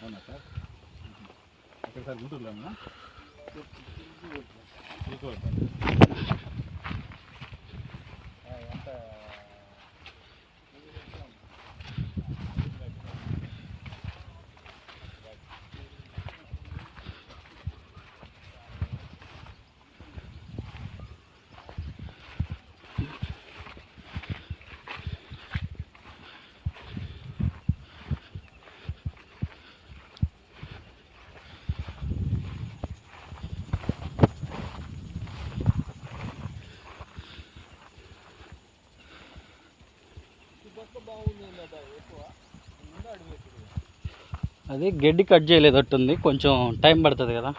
అవునా సార్? ఎక్కడ సార్? గుంటూరులో ఉన్నా ఎంత అది గడ్డి కట్ చేయలేదట్టుంది, కొంచెం టైం పడుతుంది కదా.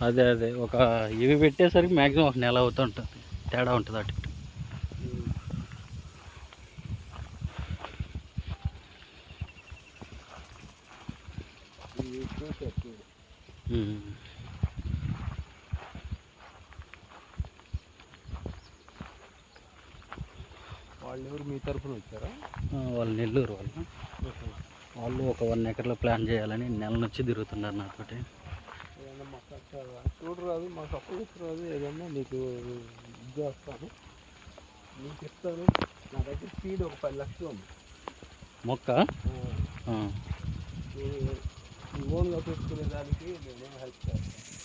అదే అదే ఒక ఇవి పెట్టేసరికి మ్యాక్సిమం ఒక నెల అవుతుంటుంది, తేడా ఉంటుంది అటు ఇటు. వాళ్ళు ఎవరు మీ తరఫున వచ్చారా? వాళ్ళు నెల్లూరు వాళ్ళు ఒక 1 ఎకర్లో ప్లాన్ చేయాలని నెల నుంచి తిరుగుతున్నారు నాతోటి. ఏదన్నా మాకు చూడరాదు, మాకు అప్పు రాదు, ఏదన్నా నీకు ఇది చేస్తాను, నీకు ఇస్తాను. నా దగ్గర సీడ్ ఒక 10 లక్షలు ఉంది మొక్క. ఓన్గా పెట్టుకునే దానికి నేనేం హెల్ప్ చేస్తాను.